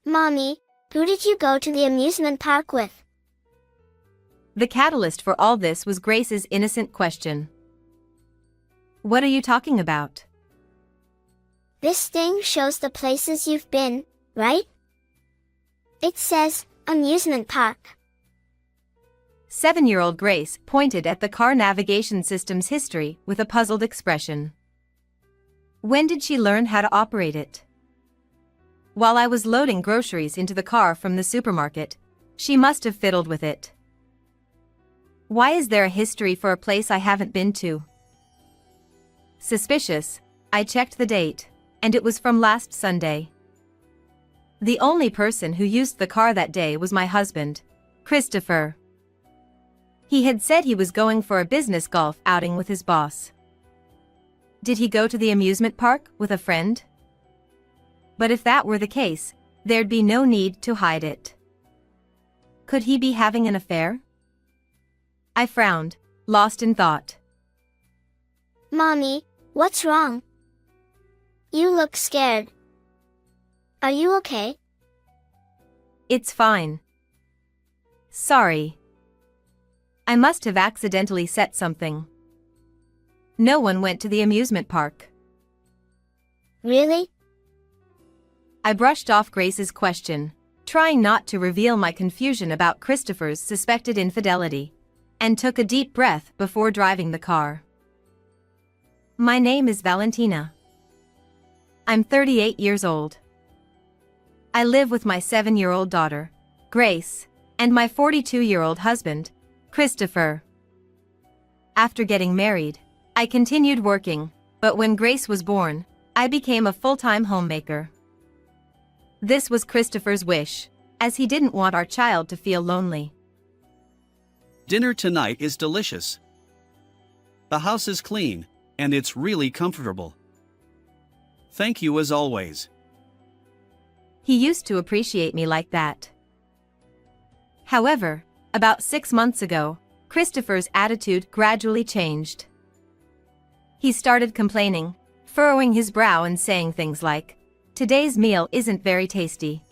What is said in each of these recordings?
Mommy, who did you go to the amusement park with? The catalyst for all this was Grace's innocent question. What are you talking about? This thing shows the places you've been, right? It says, amusement park. 7-year-old Grace pointed at the car navigation system's history with a puzzled expression. When did she learn how to operate it? While I was loading groceries into the car from the supermarket, she must have fiddled with it. Why is there a history for a place I haven't been to? Suspicious, I checked the date, and it was from last Sunday. The only person who used the car that day was my husband, Christopher. He had said he was going for a business golf outing with his boss. Did he go to the amusement park with a friend? But if that were the case, there'd be no need to hide it. Could he be having an affair? I frowned, lost in thought. Mommy, what's wrong? You look scared. Are you okay? It's fine. Sorry. I must have accidentally set something. No one went to the amusement park. Really? I brushed off Grace's question, trying not to reveal my confusion about Christopher's suspected infidelity, and took a deep breath before driving the car. My name is Valentina. I'm 38 years old. I live with my 7-year-old daughter, Grace, and my 42-year-old husband, Christopher. After getting married, I continued working, but when Grace was born, I became a full-time homemaker. This was Christopher's wish, as he didn't want our child to feel lonely. Dinner tonight is delicious. The house is clean, and it's really comfortable. Thank you as always. He used to appreciate me like that. However, about 6 months ago, Christopher's attitude gradually changed. He started complaining, furrowing his brow and saying things like, "Today's meal isn't very tasty.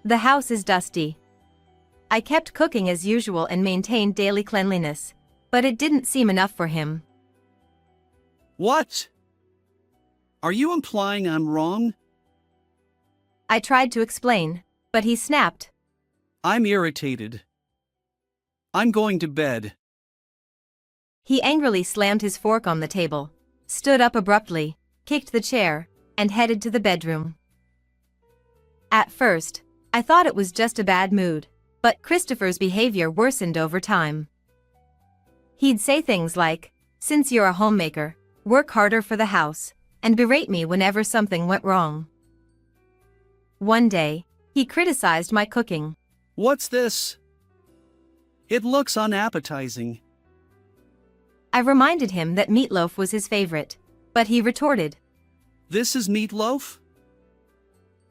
The house is dusty." I kept cooking as usual and maintained daily cleanliness, but it didn't seem enough for him. What? Are you implying I'm wrong? I tried to explain, but he snapped. I'm irritated. I'm going to bed. He angrily slammed his fork on the table, stood up abruptly, kicked the chair, and headed to the bedroom. At first, I thought it was just a bad mood, but Christopher's behavior worsened over time. He'd say things like, "Since you're a homemaker, work harder for the house," and berate me whenever something went wrong. One day, he criticized my cooking. What's this? It looks unappetizing. I reminded him that meatloaf was his favorite, but he retorted, This is meatloaf?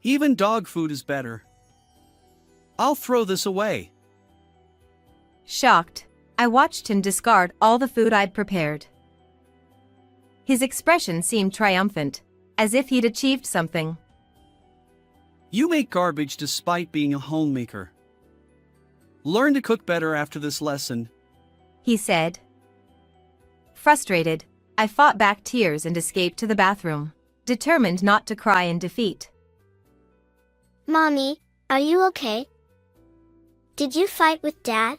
Even dog food is better. I'll throw this away. Shocked, I watched him discard all the food I'd prepared. His expression seemed triumphant, as if he'd achieved something. You make garbage despite being a homemaker. Learn to cook better after this lesson, He said. Frustrated, I fought back tears and escaped to the bathroom, determined not to cry in defeat. Mommy, are you okay? Did you fight with Dad?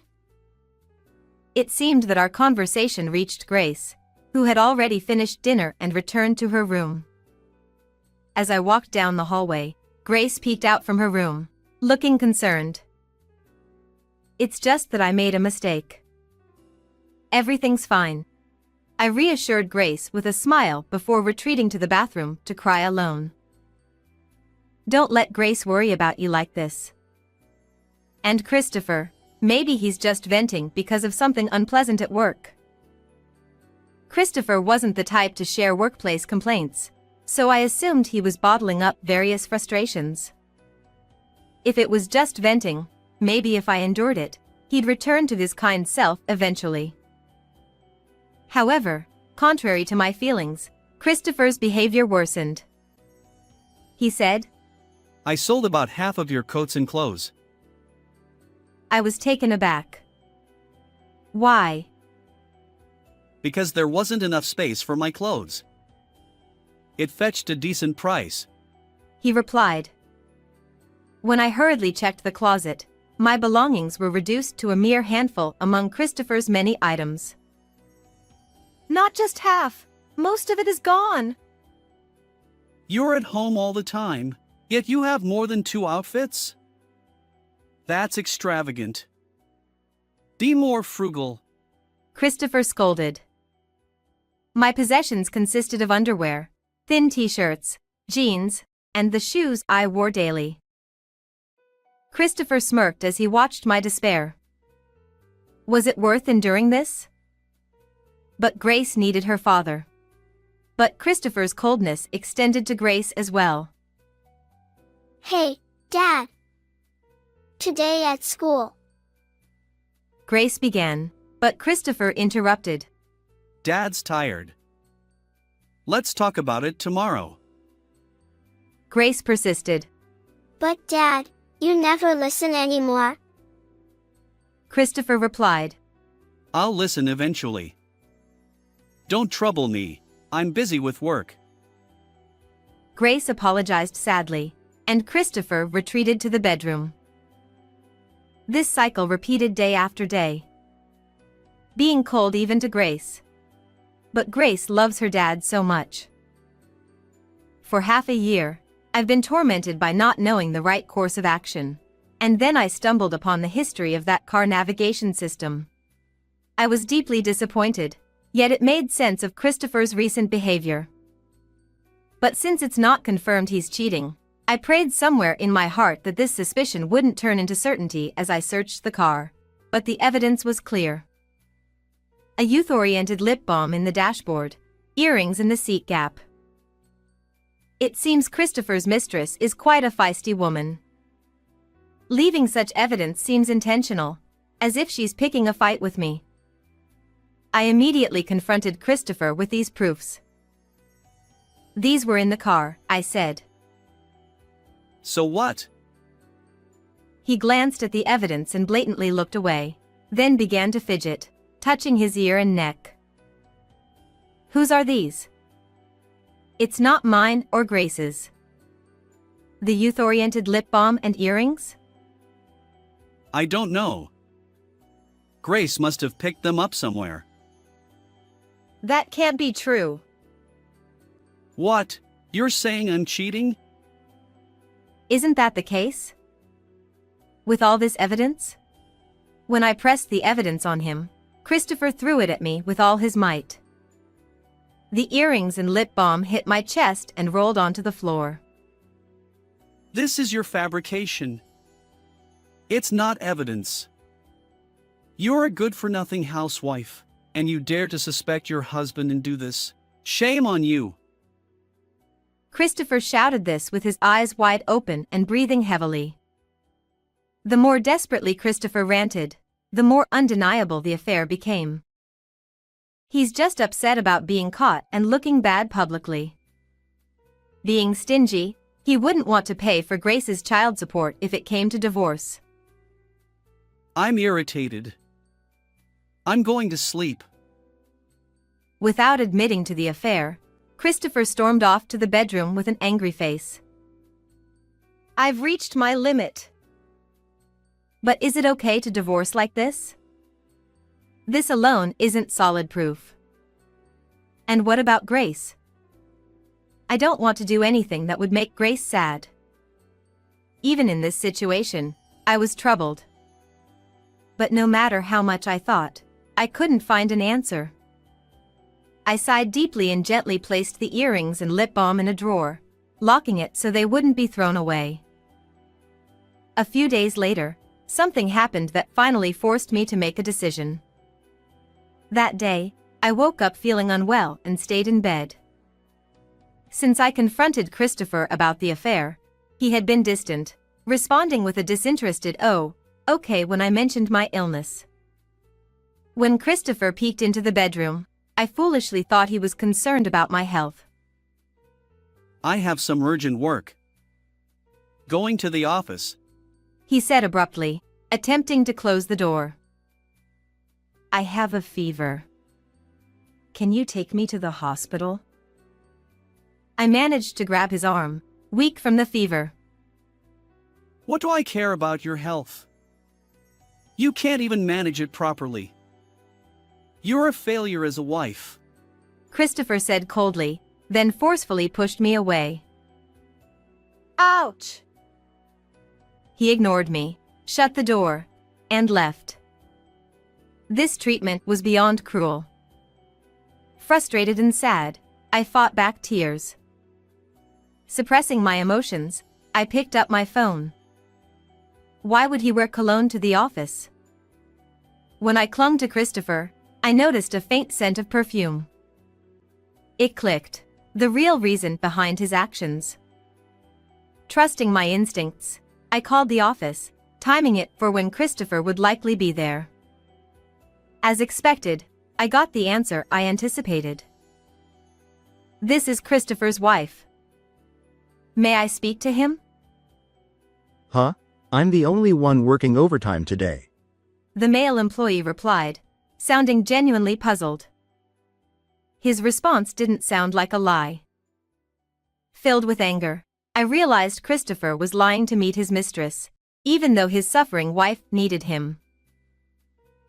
It seemed that our conversation reached Grace, who had already finished dinner and returned to her room. As I walked down the hallway, Grace peeked out from her room, looking concerned. It's just that I made a mistake. Everything's fine. I reassured Grace with a smile before retreating to the bathroom to cry alone. Don't let Grace worry about you like this. And Christopher, maybe he's just venting because of something unpleasant at work. Christopher wasn't the type to share workplace complaints, so I assumed he was bottling up various frustrations. If it was just venting, maybe if I endured it, he'd return to his kind self eventually. However, contrary to my feelings, Christopher's behavior worsened. He said, I sold about half of your coats and clothes. I was taken aback. Why? Because there wasn't enough space for my clothes. It fetched a decent price. He replied. When I hurriedly checked the closet, my belongings were reduced to a mere handful among Christopher's many items. Not just half. Most of it is gone. You're at home all the time, yet you have more than 2 outfits? That's extravagant. Be more frugal. Christopher scolded. My possessions consisted of underwear, thin t-shirts, jeans, and the shoes I wore daily. Christopher smirked as he watched my despair. Was it worth enduring this? But Grace needed her father. But Christopher's coldness extended to Grace as well. Hey, Dad. Today at school. Grace began, but Christopher interrupted. Dad's tired. Let's talk about it tomorrow. Grace persisted. But Dad, you never listen anymore. Christopher replied. I'll listen eventually. Don't trouble me, I'm busy with work. Grace apologized sadly, and Christopher retreated to the bedroom. This cycle repeated day after day. Being cold even to Grace. But Grace loves her dad so much. For half a year, I've been tormented by not knowing the right course of action. And then I stumbled upon the history of that car navigation system. I was deeply disappointed, yet it made sense of Christopher's recent behavior. But since it's not confirmed he's cheating, I prayed somewhere in my heart that this suspicion wouldn't turn into certainty as I searched the car. But the evidence was clear. A youth-oriented lip balm in the dashboard, earrings in the seat gap. It seems Christopher's mistress is quite a feisty woman. Leaving such evidence seems intentional, as if she's picking a fight with me. I immediately confronted Christopher with these proofs. These were in the car, I said. So what? He glanced at the evidence and blatantly looked away, then began to fidget, touching his ear and neck. Whose are these? It's not mine or Grace's. The youth-oriented lip balm and earrings? I don't know. Grace must have picked them up somewhere. That can't be true. What? You're saying I'm cheating? Isn't that the case? With all this evidence? When I pressed the evidence on him, Christopher threw it at me with all his might. The earrings and lip balm hit my chest and rolled onto the floor. This is your fabrication. It's not evidence. You're a good-for-nothing housewife, and you dare to suspect your husband and do this. Shame on you. Christopher shouted this with his eyes wide open and breathing heavily. The more desperately Christopher ranted, the more undeniable the affair became. He's just upset about being caught and looking bad publicly. Being stingy, he wouldn't want to pay for Grace's child support if it came to divorce. I'm irritated. I'm going to sleep. Without admitting to the affair, Christopher stormed off to the bedroom with an angry face. I've reached my limit. But is it okay to divorce like this? This alone isn't solid proof. And what about Grace? I don't want to do anything that would make Grace sad. Even in this situation, I was troubled. But no matter how much I thought, I couldn't find an answer. I sighed deeply and gently placed the earrings and lip balm in a drawer, locking it so they wouldn't be thrown away. A few days later, something happened that finally forced me to make a decision. That day, I woke up feeling unwell and stayed in bed. Since I confronted Christopher about the affair, he had been distant, responding with a disinterested "oh, okay" when I mentioned my illness. When Christopher peeked into the bedroom, I foolishly thought he was concerned about my health. I have some urgent work. going to the office, he said abruptly, attempting to close the door. I have a fever. Can you take me to the hospital? I managed to grab his arm, weak from the fever. What do I care about your health? You can't even manage it properly. You're a failure as a wife. Christopher said coldly, then forcefully pushed me away. Ouch! He ignored me, shut the door, and left. This treatment was beyond cruel. Frustrated and sad, I fought back tears. Suppressing my emotions, I picked up my phone. Why would he wear cologne to the office? When I clung to Christopher, I noticed a faint scent of perfume. It clicked, the real reason behind his actions. Trusting my instincts, I called the office, timing it for when Christopher would likely be there. As expected, I got the answer I anticipated. This is Christopher's wife. May I speak to him? Huh? I'm the only one working overtime today. The male employee replied, sounding genuinely puzzled. His response didn't sound like a lie. Filled with anger, I realized Christopher was lying to meet his mistress, even though his suffering wife needed him.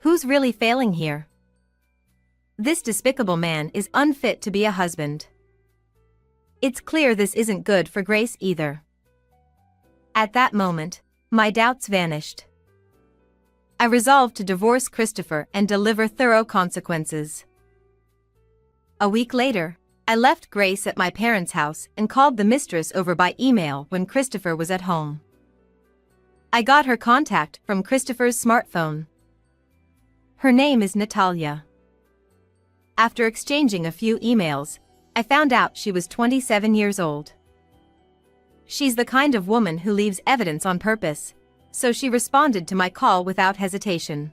Who's really failing here? This despicable man is unfit to be a husband. It's clear this isn't good for Grace either. At that moment, my doubts vanished. I resolved to divorce Christopher and deliver thorough consequences. A week later, I left Grace at my parents' house and called the mistress over by email when Christopher was at home. I got her contact from Christopher's smartphone. Her name is Natalia. After exchanging a few emails, I found out she was 27 years old. She's the kind of woman who leaves evidence on purpose, so she responded to my call without hesitation.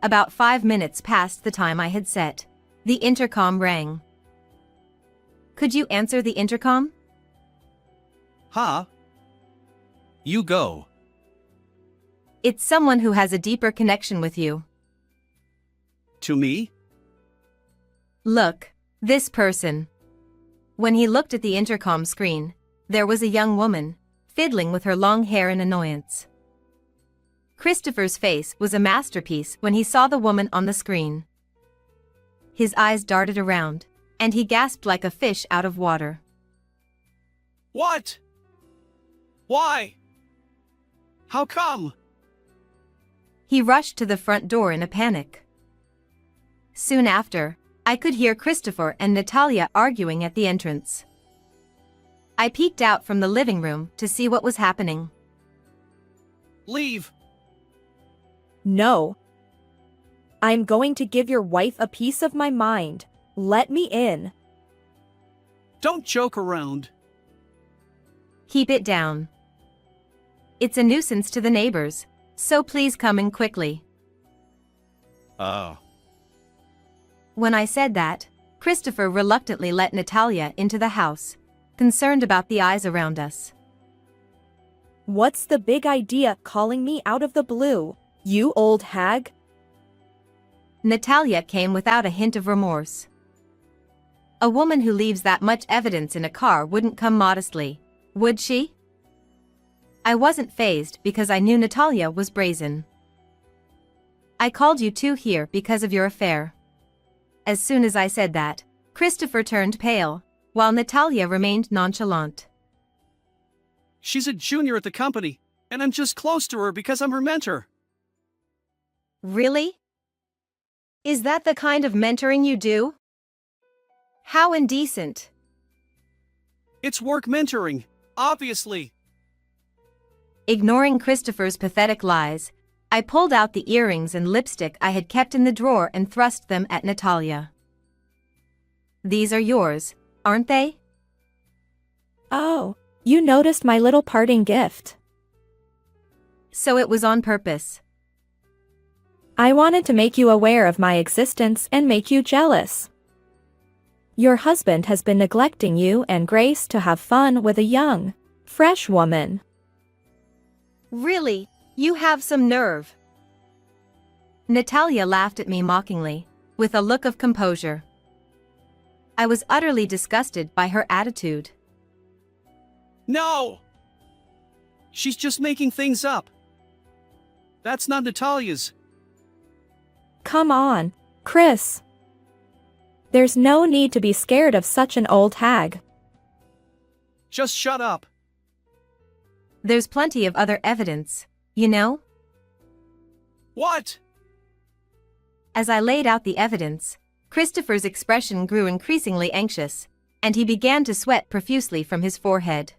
About 5 minutes past the time I had set, the intercom rang. Could you answer the intercom? Huh? You go. It's someone who has a deeper connection with you. To me? Look, this person. When he looked at the intercom screen, there was a young woman, fiddling with her long hair in annoyance. Christopher's face was a masterpiece when he saw the woman on the screen. His eyes darted around, and he gasped like a fish out of water. What? Why? How come? He rushed to the front door in a panic. Soon after, I could hear Christopher and Natalia arguing at the entrance. I peeked out from the living room to see what was happening. Leave. No. I'm going to give your wife a piece of my mind. Let me in. Don't joke around. Keep it down. It's a nuisance to the neighbors, so please come in quickly. When I said that, Christopher reluctantly let Natalia into the house, concerned about the eyes around us. What's the big idea calling me out of the blue, you old hag? Natalia came without a hint of remorse. A woman who leaves that much evidence in a car wouldn't come modestly, would she? I wasn't fazed because I knew Natalia was brazen. I called you two here because of your affair. As soon as I said that, Christopher turned pale, while Natalia remained nonchalant. She's a junior at the company, and I'm just close to her because I'm her mentor. Really? Is that the kind of mentoring you do? How indecent. It's work mentoring, obviously. Ignoring Christopher's pathetic lies, I pulled out the earrings and lipstick I had kept in the drawer and thrust them at Natalia. These are yours, aren't they? Oh, you noticed my little parting gift. So it was on purpose. I wanted to make you aware of my existence and make you jealous. Your husband has been neglecting you and Grace to have fun with a young, Fresh woman. Really? You have some nerve. Natalia laughed at me mockingly, with a look of composure. I was utterly disgusted by her attitude. No! She's just making things up. That's not Natalia's. Come on, Chris. There's no need to be scared of such an old hag. Just shut up. There's plenty of other evidence, you know? What? As I laid out the evidence, Christopher's expression grew increasingly anxious, and he began to sweat profusely from his forehead.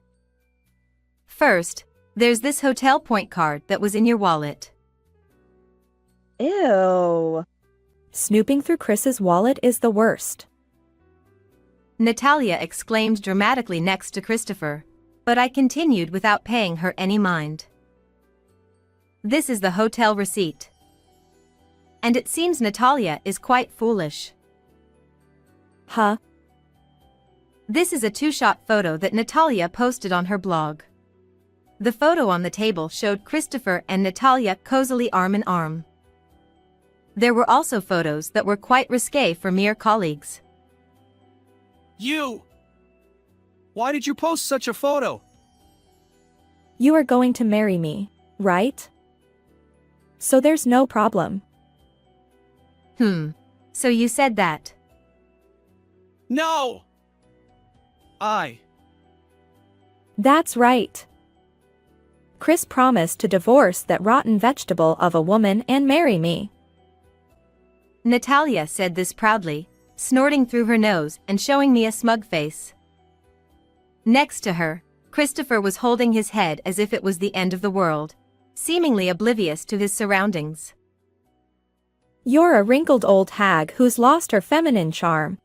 First, there's this hotel point card that was in your wallet. Ew. Snooping through Chris's wallet is the worst. Natalia exclaimed dramatically next to Christopher, but I continued without paying her any mind. This is the hotel receipt. And it seems Natalia is quite foolish. Huh? This is a two-shot photo that Natalia posted on her blog. The photo on the table showed Christopher and Natalia cozily arm in arm. There were also photos that were quite risque for mere colleagues. You! Why did you post such a photo? You are going to marry me, right? So there's no problem. So you said that. No! That's right. Chris promised to divorce that rotten vegetable of a woman and marry me. Natalia said this proudly, snorting through her nose and showing me a smug face. Next to her, Christopher was holding his head as if it was the end of the world, seemingly oblivious to his surroundings. You're a wrinkled old hag who's lost her feminine charm.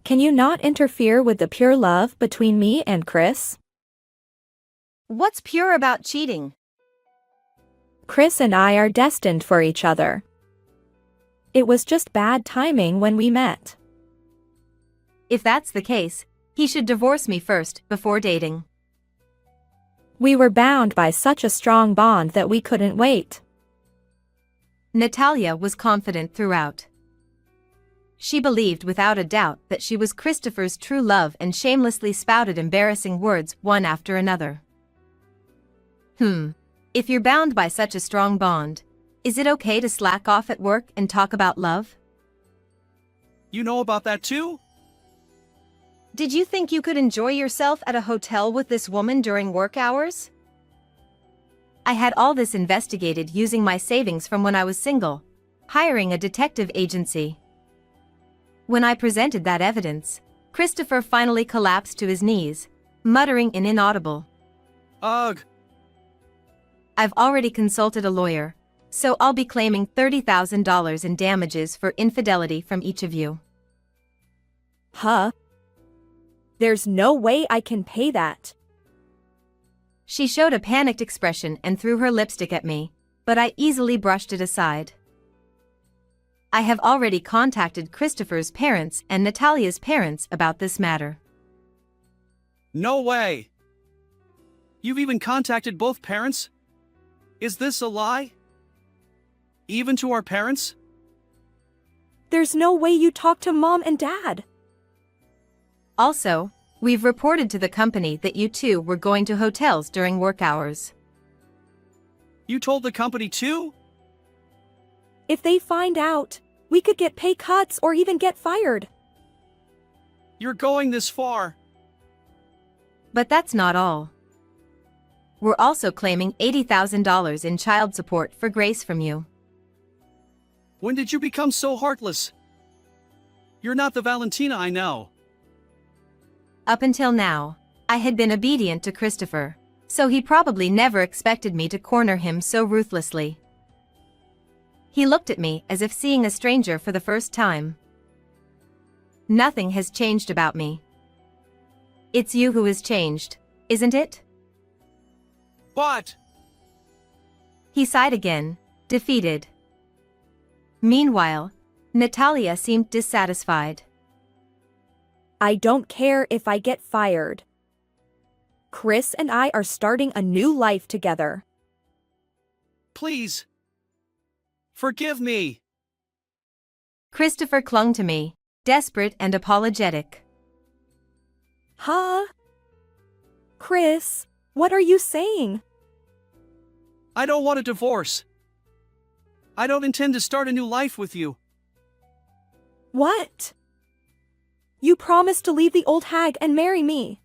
Can you not interfere with the pure love between me and Chris? What's pure about cheating? Chris and I are destined for each other. It was just bad timing when we met. If that's the case, he should divorce me first, before dating. We were bound by such a strong bond that we couldn't wait. Natalia was confident throughout. She believed without a doubt that she was Christopher's true love and shamelessly spouted embarrassing words one after another. If you're bound by such a strong bond, is it okay to slack off at work and talk about love? You know about that too? Did you think you could enjoy yourself at a hotel with this woman during work hours? I had all this investigated using my savings from when I was single, hiring a detective agency. When I presented that evidence, Christopher finally collapsed to his knees, muttering an inaudible. Ugh. I've already consulted a lawyer, so I'll be claiming $30,000 in damages for infidelity from each of you. Huh? There's no way I can pay that. She showed a panicked expression and threw her lipstick at me, but I easily brushed it aside. I have already contacted Christopher's parents and Natalia's parents about this matter. No way. You've even contacted both parents? Is this a lie? Even to our parents? There's no way you talk to Mom and Dad. Also, we've reported to the company that you two were going to hotels during work hours. You told the company too? If they find out, we could get pay cuts or even get fired. You're going this far. But that's not all. We're also claiming $80,000 in child support for Grace from you. When did you become so heartless? You're not the Valentina I know. Up until now, I had been obedient to Christopher, so he probably never expected me to corner him so ruthlessly. He looked at me as if seeing a stranger for the first time. Nothing has changed about me. It's you who has changed, isn't it? What? He sighed again, defeated. Meanwhile, Natalia seemed dissatisfied. I don't care if I get fired. Chris and I are starting a new life together. Please. Forgive me. Christopher clung to me, desperate and apologetic. Huh? Chris, what are you saying? I don't want a divorce. I don't intend to start a new life with you. What? You promised to leave the old hag and marry me.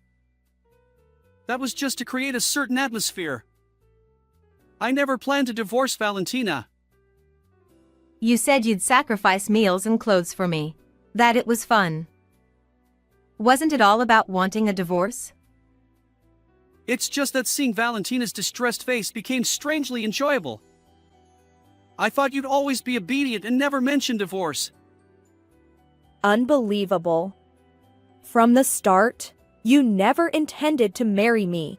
That was just to create a certain atmosphere. I never planned to divorce Valentina. You said you'd sacrifice meals and clothes for me. That it was fun. Wasn't it all about wanting a divorce? It's just that seeing Valentina's distressed face became strangely enjoyable. I thought you'd always be obedient and never mention divorce. Unbelievable. From the start, you never intended to marry me.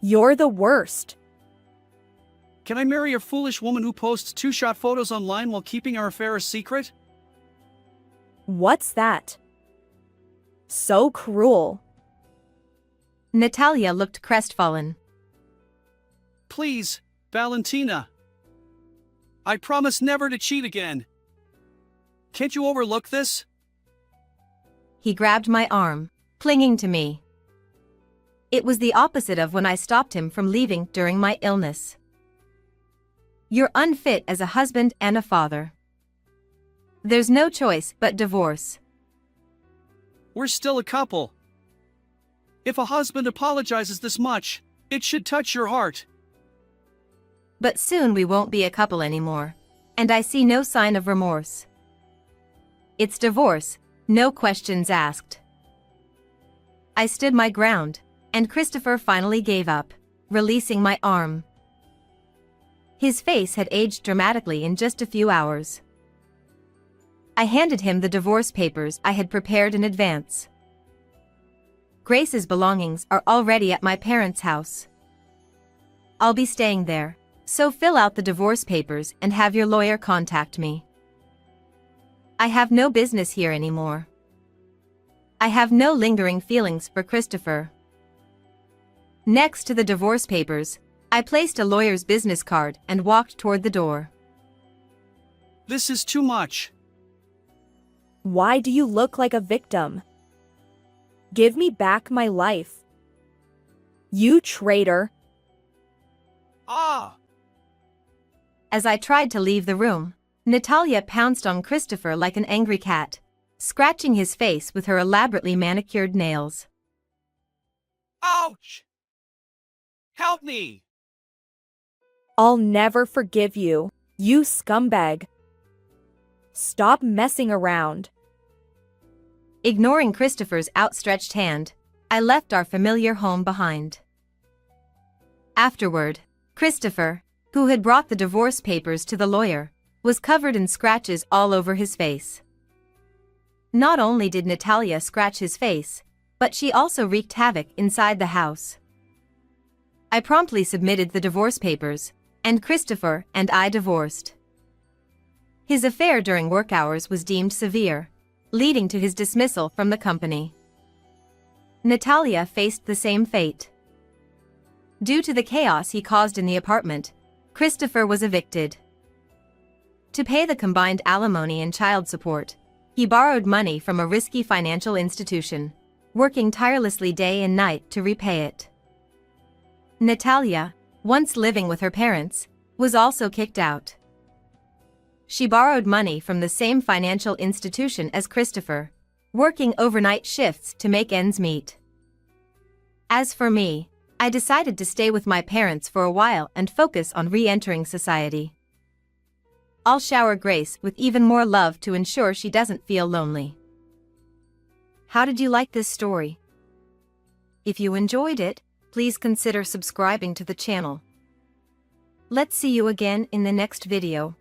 You're the worst. Can I marry a foolish woman who posts two-shot photos online while keeping our affair a secret? What's that? So cruel. Natalia looked crestfallen. Please, Valentina. I promise never to cheat again. Can't you overlook this? He grabbed my arm, clinging to me. It was the opposite of when I stopped him from leaving during my illness. You're unfit as a husband and a father. There's no choice but divorce. We're still a couple. If a husband apologizes this much, it should touch your heart. But soon we won't be a couple anymore, and I see no sign of remorse. It's divorce, no questions asked. I stood my ground, and Christopher finally gave up, releasing my arm. His face had aged dramatically in just a few hours. I handed him the divorce papers I had prepared in advance. Grace's belongings are already at my parents' house. I'll be staying there, so fill out the divorce papers and have your lawyer contact me. I have no business here anymore. I have no lingering feelings for Christopher. Next to the divorce papers, I placed a lawyer's business card and walked toward the door. This is too much. Why do you look like a victim? Give me back my life. You traitor. Ah! As I tried to leave the room, Natalia pounced on Christopher like an angry cat, scratching his face with her elaborately manicured nails. Ouch! Help me! I'll never forgive you, you scumbag. Stop messing around. Ignoring Christopher's outstretched hand, I left our familiar home behind. Afterward, Christopher, who had brought the divorce papers to the lawyer, was covered in scratches all over his face. Not only did Natalia scratch his face, but she also wreaked havoc inside the house. I promptly submitted the divorce papers, and Christopher and I divorced. His affair during work hours was deemed severe, leading to his dismissal from the company. Natalia faced the same fate. Due to the chaos he caused in the apartment, Christopher was evicted. To pay the combined alimony and child support, he borrowed money from a risky financial institution, working tirelessly day and night to repay it. Natalia, once living with her parents, was also kicked out. She borrowed money from the same financial institution as Christopher, working overnight shifts to make ends meet. As for me, I decided to stay with my parents for a while and focus on re-entering society. I'll shower Grace with even more love to ensure she doesn't feel lonely. How did you like this story? If you enjoyed it, please consider subscribing to the channel. Let's see you again in the next video.